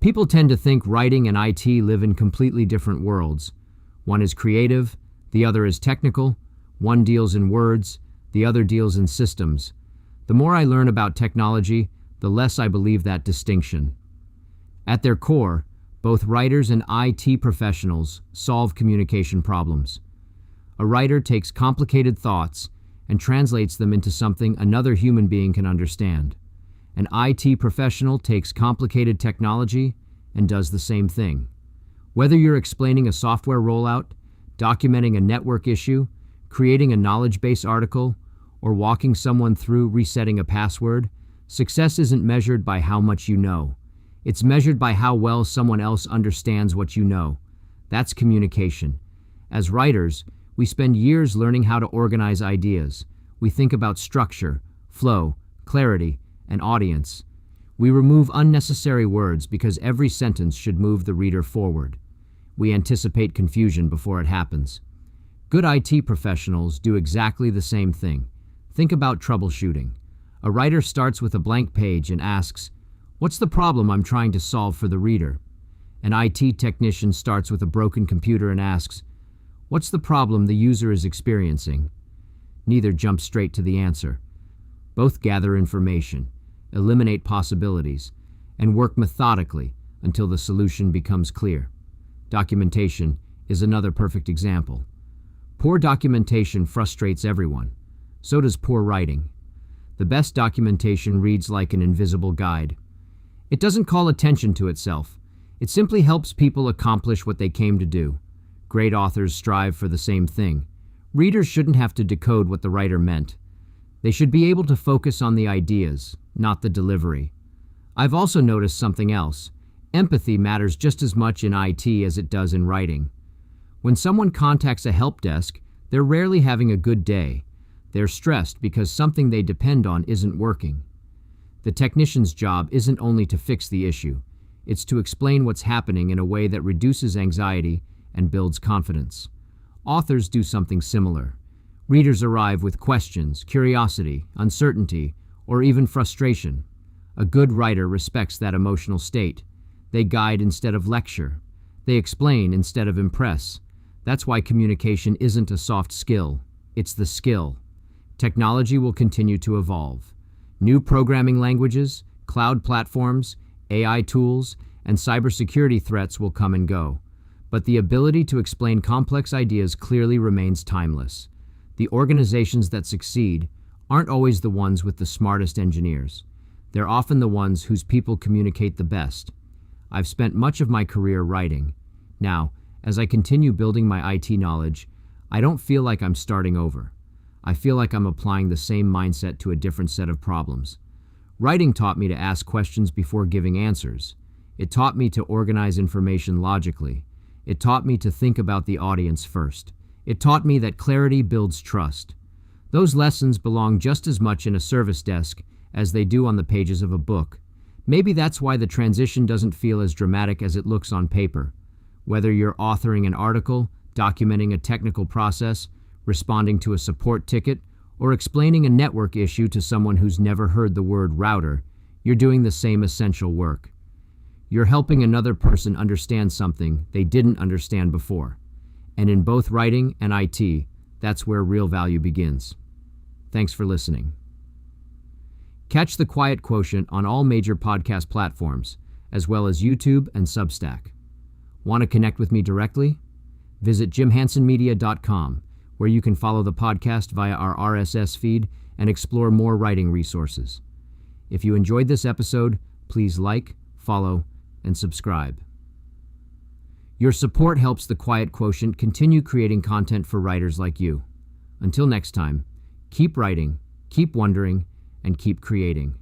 People tend to think writing and IT live in completely different worlds. One is creative, the other is technical, one deals in words, the other deals in systems. The more I learn about technology, the less I believe that distinction. At their core, both writers and IT professionals solve communication problems. A writer takes complicated thoughts and translates them into something another human being can understand. An IT professional takes complicated technology and does the same thing. Whether you're explaining a software rollout, documenting a network issue, creating a knowledge base article, or walking someone through resetting a password, success isn't measured by how much you know. It's measured by how well someone else understands what you know. That's communication. As writers, we spend years learning how to organize ideas. We think about structure, flow, clarity, and audience. We remove unnecessary words because every sentence should move the reader forward. We anticipate confusion before it happens. Good IT professionals do exactly the same thing. Think about troubleshooting. A writer starts with a blank page and asks, "What's the problem I'm trying to solve for the reader?" An IT technician starts with a broken computer and asks, "What's the problem the user is experiencing?" Neither jump straight to the answer. Both gather information, eliminate possibilities, and work methodically until the solution becomes clear. Documentation is another perfect example. Poor documentation frustrates everyone. So does poor writing. The best documentation reads like an invisible guide. It doesn't call attention to itself. It simply helps people accomplish what they came to do. Great authors strive for the same thing. Readers shouldn't have to decode what the writer meant. They should be able to focus on the ideas, not the delivery. I've also noticed something else. Empathy matters just as much in IT as it does in writing. When someone contacts a help desk, they're rarely having a good day. They're stressed because something they depend on isn't working. The technician's job isn't only to fix the issue, it's to explain what's happening in a way that reduces anxiety and builds confidence. Authors do something similar. Readers arrive with questions, curiosity, uncertainty, or even frustration. A good writer respects that emotional state. They guide instead of lecture. They explain instead of impress. That's why communication isn't a soft skill, it's the skill. Technology will continue to evolve. New programming languages, cloud platforms, AI tools, and cybersecurity threats will come and go. But the ability to explain complex ideas clearly remains timeless. The organizations that succeed aren't always the ones with the smartest engineers. They're often the ones whose people communicate the best. I've spent much of my career writing. Now, as I continue building my IT knowledge, I don't feel like I'm starting over. I feel like I'm applying the same mindset to a different set of problems. Writing taught me to ask questions before giving answers. It taught me to organize information logically. It taught me to think about the audience first. It taught me that clarity builds trust. Those lessons belong just as much in a service desk as they do on the pages of a book. Maybe that's why the transition doesn't feel as dramatic as it looks on paper. Whether you're authoring an article, documenting a technical process, responding to a support ticket, or explaining a network issue to someone who's never heard the word router, you're doing the same essential work. You're helping another person understand something they didn't understand before. And in both writing and IT, that's where real value begins. Thanks for listening. Catch The Quiet Quotient on all major podcast platforms, as well as YouTube and Substack. Want to connect with me directly? Visit jimhansonmedia.com, where you can follow the podcast via our RSS feed and explore more writing resources. If you enjoyed this episode, please like, follow, and subscribe. Your support helps The Quiet Quotient continue creating content for writers like you. Until next time, keep writing, keep wondering, and keep creating.